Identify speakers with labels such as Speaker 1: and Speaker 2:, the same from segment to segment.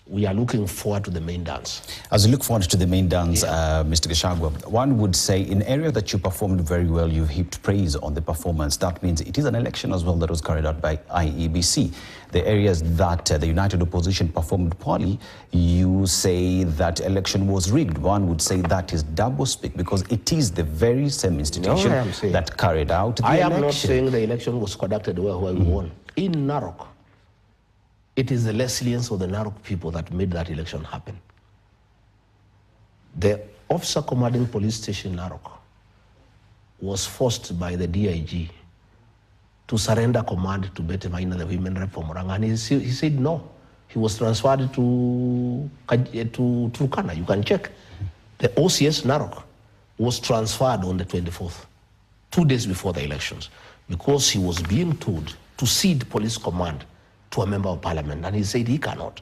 Speaker 1: we are looking forward to the main dance.
Speaker 2: As we look forward to the main dance, Mr. Gachagua, one would say in area that you performed very well, you heaped praise on the performance. That means it is an election as well that was carried out by IEBC. The areas that the United Opposition performed poorly, you say that election was rigged. One would say that is double-speak because it is the very same institution that carried out the election.
Speaker 1: I am not saying the election was conducted where we won. In Narok, it is the resilience of the Narok people that made that election happen. The officer commanding police station in Narok was forced by the DIG to surrender command to Bete Maina, the women rep from Murang'a, and he said no. He was transferred to Turkana. You can check. The OCS Narok was transferred on the 24th, 2 days before the elections, because he was being told to cede police command to a member of parliament, and he said he cannot.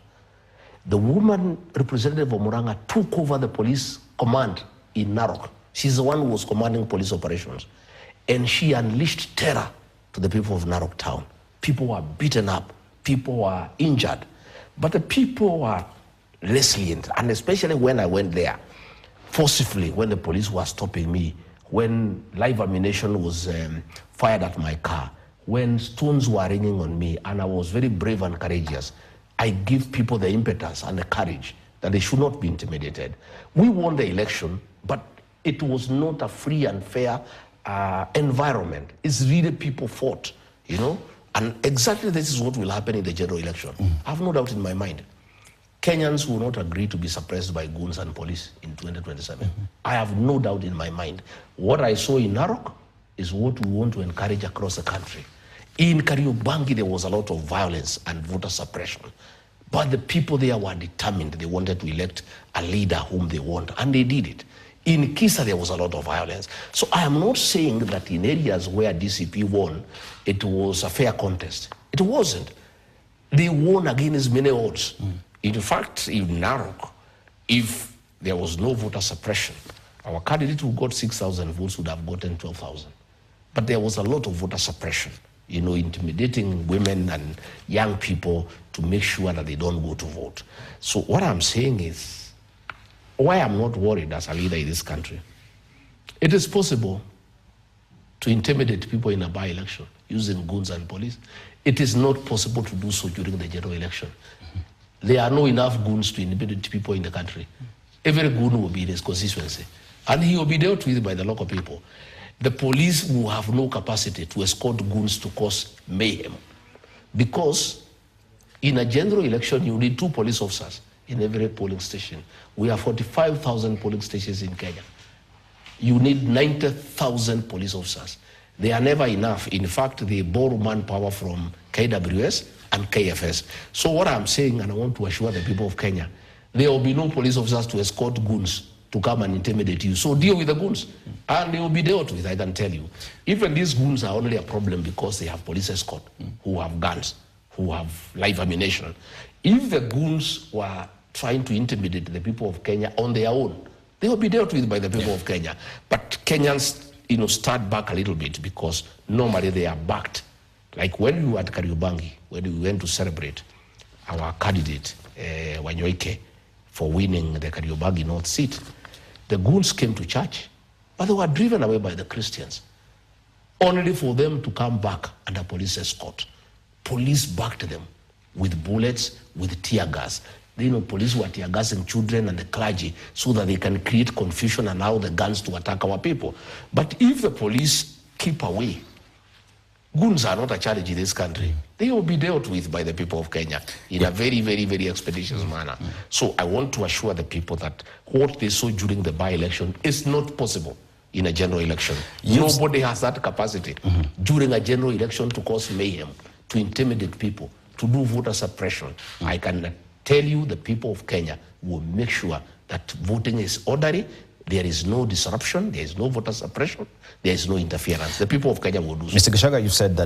Speaker 1: The woman representative of Murang'a took over the police command in Narok. She's the one who was commanding police operations, and she unleashed terror to the people of Narok town. People were beaten up, people were injured, but the people were resilient, and especially when I went there, forcibly, when the police were stopping me, when live ammunition was fired at my car, when stones were raining on me, and I was very brave and courageous, I give people the impetus and the courage that they should not be intimidated. We won the election, but it was not a free and fair environment. It's really people fought, you know? And exactly this is what will happen in the general election. I have no doubt in my mind. Kenyans will not agree to be suppressed by goons and police in 2027. I have no doubt in my mind. What I saw in Narok is what we want to encourage across the country. In Kariobangi, there was a lot of violence and voter suppression. But the people there were determined. They wanted to elect a leader whom they want, and they did it. In Kisa, there was a lot of violence. So I am not saying that in areas where DCP won, it was a fair contest. It wasn't. They won against many odds. In fact, in Narok, if there was no voter suppression, our candidate who got 6,000 votes would have gotten 12,000. But there was a lot of voter suppression, you know, intimidating women and young people to make sure that they don't go to vote. So what I'm saying is, why I'm not worried as a leader in this country, it is possible to intimidate people in a by-election using goons and police. It is not possible to do so during the general election. There are not enough goons to intimidate people in the country. Every goon will be in his constituency, and he will be dealt with by the local people. The police will have no capacity to escort goons to cause mayhem, because in a general election, you need 2 police officers in every polling station. We have 45,000 polling stations in Kenya. You need 90,000 police officers. They are never enough. In fact, they borrow manpower from KWS and KFS. So what I'm saying, and I want to assure the people of Kenya, there will be no police officers to escort goons to come and intimidate you. So deal with the goons, and they will be dealt with, I can tell you. Even these goons are only a problem because they have police escort, who have guns, who have live ammunition. If the goons were trying to intimidate the people of Kenya on their own, they will be dealt with by the people of Kenya. But Kenyans, you know, start back a little bit, because normally they are backed. Like when we were at Kariobangi, when we went to celebrate our candidate, Wanyoike, for winning the Kariobangi North seat, the goons came to church, but they were driven away by the Christians, only for them to come back under police escort. Police backed them with bullets, with tear gas. You know, police were tear gassing children and the clergy so that they can create confusion and allow the guns to attack our people. But if the police keep away, goons are not a challenge in this country. They will be dealt with by the people of Kenya in a very, very, very expeditious manner. So I want to assure the people that what they saw during the by-election is not possible in a general election. Nobody has that capacity during a general election to cause mayhem, to intimidate people, to do voter suppression. I can tell you the people of Kenya will make sure that voting is orderly, there is no disruption, there is no voter suppression, there is no interference. The people of Kenya will do so.
Speaker 2: Mr. Gachagua, you've said that